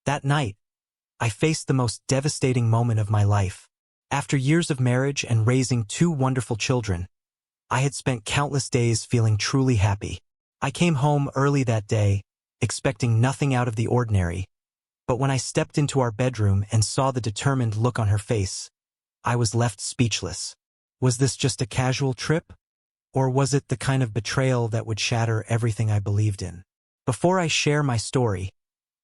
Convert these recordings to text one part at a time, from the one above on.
That night, I faced the most devastating moment of my life. After years of marriage and raising two wonderful children, I had spent countless days feeling truly happy. I came home early that day, expecting nothing out of the ordinary, but when I stepped into our bedroom and saw the determined look on her face, I was left speechless. Was this just a casual trip? Or was it the kind of betrayal that would shatter everything I believed in? Before I share my story,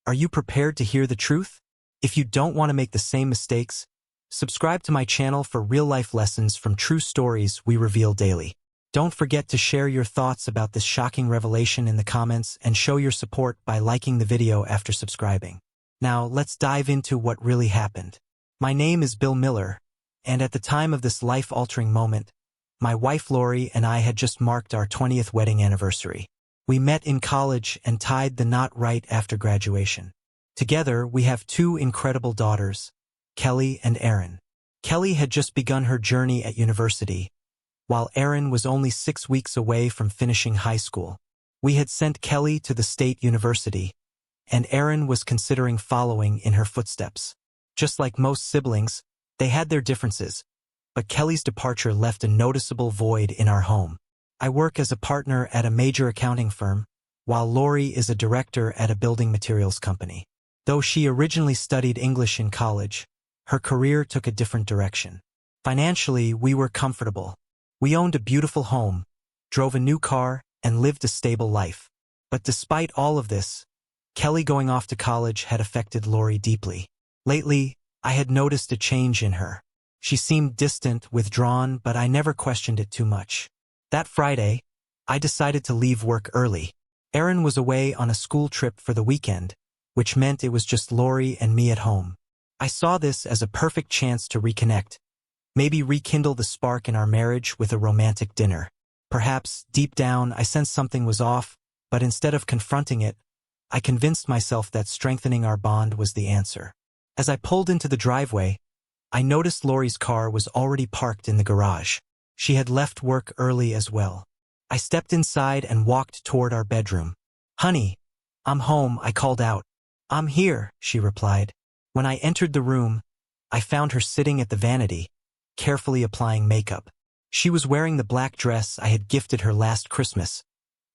are you prepared to hear the truth? If you don't want to make the same mistakes, subscribe to my channel for real-life lessons from true stories we reveal daily. Don't forget to share your thoughts about this shocking revelation in the comments and show your support by liking the video after subscribing. Now, let's dive into what really happened. My name is Bill Miller, and at the time of this life-altering moment, my wife Lori and I had just marked our 20th wedding anniversary. We met in college and tied the knot right after graduation. Together, we have two incredible daughters, Kelly and Erin. Kelly had just begun her journey at university, while Erin was only 6 weeks away from finishing high school. We had sent Kelly to the state university, and Erin was considering following in her footsteps. Just like most siblings, they had their differences, but Kelly's departure left a noticeable void in our home. I work as a partner at a major accounting firm, while Lori is a director at a building materials company. Though she originally studied English in college, her career took a different direction. Financially, we were comfortable. We owned a beautiful home, drove a new car, and lived a stable life. But despite all of this, Kelly going off to college had affected Lori deeply. Lately, I had noticed a change in her. She seemed distant, withdrawn, but I never questioned it too much. That Friday, I decided to leave work early. Erin was away on a school trip for the weekend, which meant it was just Lori and me at home. I saw this as a perfect chance to reconnect, maybe rekindle the spark in our marriage with a romantic dinner. Perhaps, deep down, I sensed something was off, but instead of confronting it, I convinced myself that strengthening our bond was the answer. As I pulled into the driveway, I noticed Lori's car was already parked in the garage. She had left work early as well. I stepped inside and walked toward our bedroom. "Honey, I'm home," I called out. "I'm here," she replied. When I entered the room, I found her sitting at the vanity, carefully applying makeup. She was wearing the black dress I had gifted her last Christmas,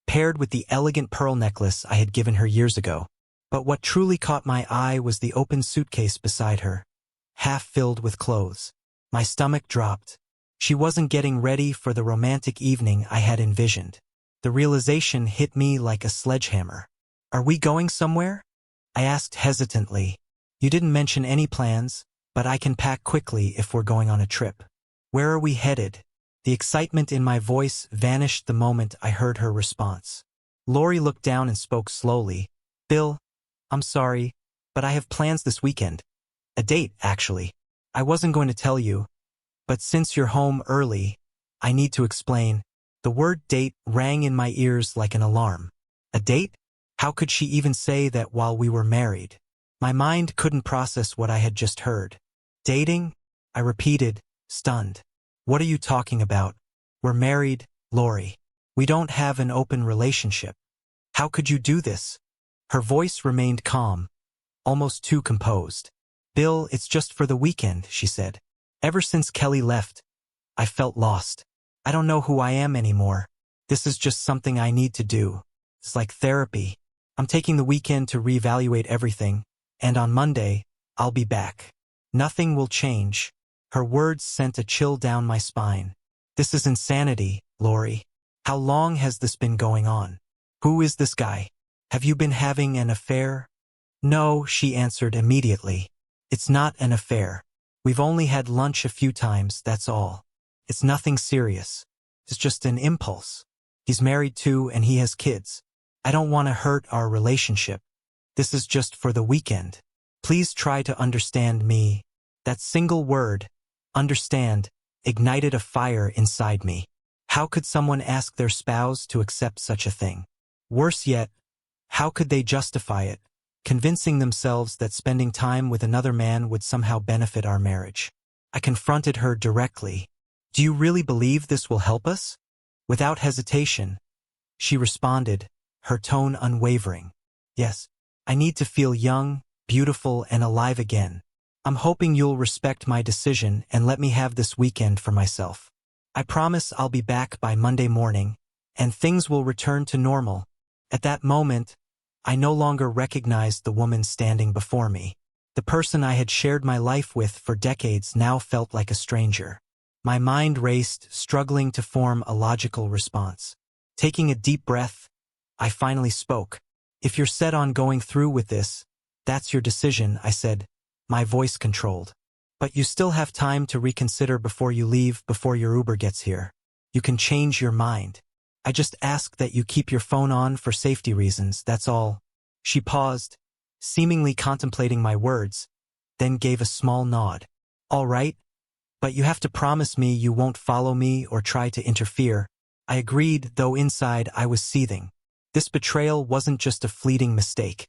paired with the elegant pearl necklace I had given her years ago. But what truly caught my eye was the open suitcase beside her, half filled with clothes. My stomach dropped. She wasn't getting ready for the romantic evening I had envisioned. The realization hit me like a sledgehammer. "Are we going somewhere?" I asked hesitantly. "You didn't mention any plans, but I can pack quickly if we're going on a trip." "Where are we headed?" The excitement in my voice vanished the moment I heard her response. Lori looked down and spoke slowly. "Bill, I'm sorry, but I have plans this weekend. A date, actually. I wasn't going to tell you, but since you're home early, I need to explain." The word date rang in my ears like an alarm. A date? How could she even say that while we were married? My mind couldn't process what I had just heard. "Dating?" I repeated, stunned. "What are you talking about? We're married, Lori. We don't have an open relationship. How could you do this?" Her voice remained calm, almost too composed. "Bill, it's just for the weekend," she said. "Ever since Kelly left, I felt lost. I don't know who I am anymore. This is just something I need to do. It's like therapy. I'm taking the weekend to reevaluate everything, and on Monday, I'll be back. Nothing will change." Her words sent a chill down my spine. "This is insanity, Lori. How long has this been going on? Who is this guy? Have you been having an affair?" "No," she answered immediately. "It's not an affair. We've only had lunch a few times, that's all. It's nothing serious. It's just an impulse. He's married too, and he has kids. I don't want to hurt our relationship. This is just for the weekend. Please try to understand me." That single word, understand, ignited a fire inside me. How could someone ask their spouse to accept such a thing? Worse yet, how could they justify it, convincing themselves that spending time with another man would somehow benefit our marriage? I confronted her directly. "Do you really believe this will help us?" Without hesitation, she responded, her tone unwavering. "Yes, I need to feel young, beautiful, and alive again. I'm hoping you'll respect my decision and let me have this weekend for myself. I promise I'll be back by Monday morning, and things will return to normal." At that moment, I no longer recognized the woman standing before me. The person I had shared my life with for decades now felt like a stranger. My mind raced, struggling to form a logical response. Taking a deep breath, I finally spoke. "If you're set on going through with this, that's your decision," I said, my voice controlled. "But you still have time to reconsider before you leave, before your Uber gets here. You can change your mind. I just ask that you keep your phone on for safety reasons, that's all." She paused, seemingly contemplating my words, then gave a small nod. "All right, but you have to promise me you won't follow me or try to interfere." I agreed, though inside I was seething. This betrayal wasn't just a fleeting mistake.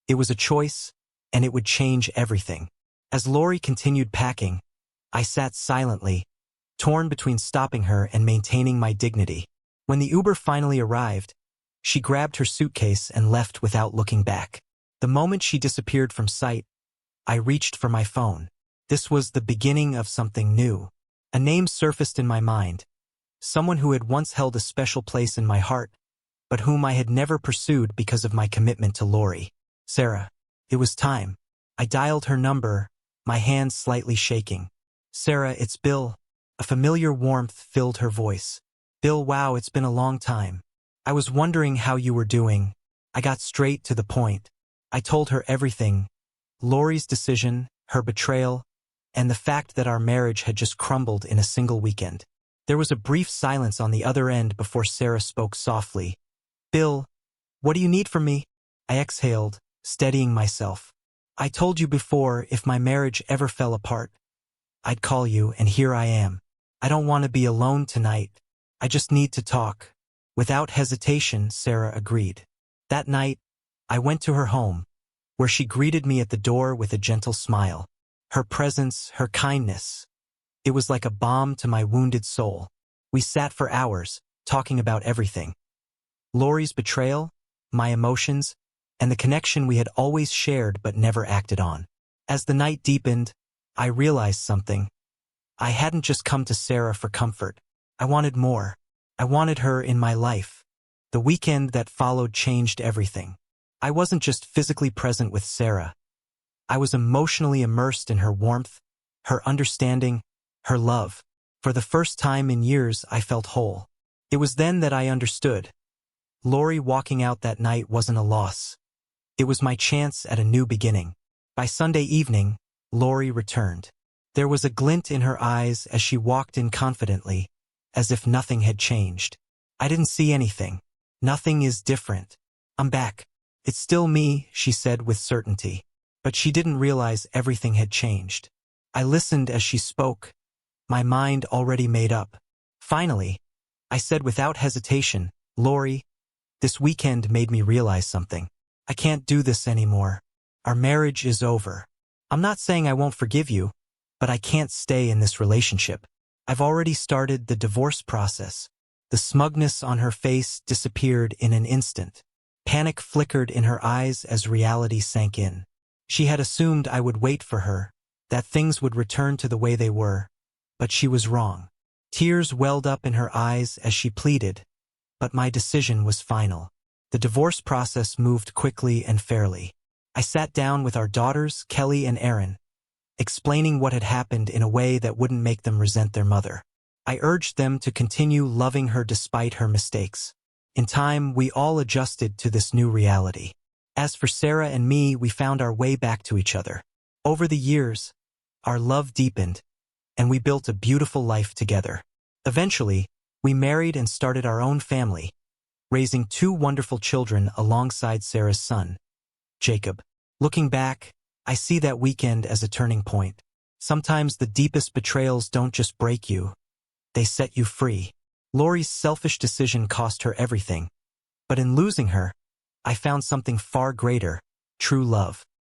It was a choice, and it would change everything. As Lori continued packing, I sat silently, torn between stopping her and maintaining my dignity. When the Uber finally arrived, she grabbed her suitcase and left without looking back. The moment she disappeared from sight, I reached for my phone. This was the beginning of something new. A name surfaced in my mind, someone who had once held a special place in my heart, but whom I had never pursued because of my commitment to Lori. Sarah. It was time. I dialed her number, my hands slightly shaking. "Sarah, it's Bill." A familiar warmth filled her voice. "Bill, wow, it's been a long time. I was wondering how you were doing." I got straight to the point. I told her everything. Lori's decision, her betrayal, and the fact that our marriage had just crumbled in a single weekend. There was a brief silence on the other end before Sarah spoke softly. "Bill, what do you need from me?" I exhaled, steadying myself. "I told you before, if my marriage ever fell apart, I'd call you, and here I am. I don't want to be alone tonight. I just need to talk." Without hesitation, Sarah agreed. That night, I went to her home, where she greeted me at the door with a gentle smile. Her presence, her kindness, it was like a balm to my wounded soul. We sat for hours, talking about everything. Lori's betrayal, my emotions, and the connection we had always shared but never acted on. As the night deepened, I realized something. I hadn't just come to Sarah for comfort. I wanted more. I wanted her in my life. The weekend that followed changed everything. I wasn't just physically present with Sarah. I was emotionally immersed in her warmth, her understanding, her love. For the first time in years, I felt whole. It was then that I understood. Lori walking out that night wasn't a loss. It was my chance at a new beginning. By Sunday evening, Lori returned. There was a glint in her eyes as she walked in confidently, as if nothing had changed. I didn't see anything. "Nothing is different. I'm back. It's still me," she said with certainty. But she didn't realize everything had changed. I listened as she spoke, my mind already made up. Finally, I said without hesitation, "Lori, this weekend made me realize something. I can't do this anymore. Our marriage is over. I'm not saying I won't forgive you, but I can't stay in this relationship. I've already started the divorce process." The smugness on her face disappeared in an instant. Panic flickered in her eyes as reality sank in. She had assumed I would wait for her, that things would return to the way they were, but she was wrong. Tears welled up in her eyes as she pleaded, but my decision was final. The divorce process moved quickly and fairly. I sat down with our daughters, Kelly and Erin, explaining what had happened in a way that wouldn't make them resent their mother. I urged them to continue loving her despite her mistakes. In time, we all adjusted to this new reality. As for Sarah and me, we found our way back to each other. Over the years, our love deepened, and we built a beautiful life together. Eventually, we married and started our own family, raising 2 wonderful children alongside Sarah's son, Jacob. Looking back, I see that weekend as a turning point. Sometimes the deepest betrayals don't just break you, they set you free. Lori's selfish decision cost her everything, but in losing her, I found something far greater: true love.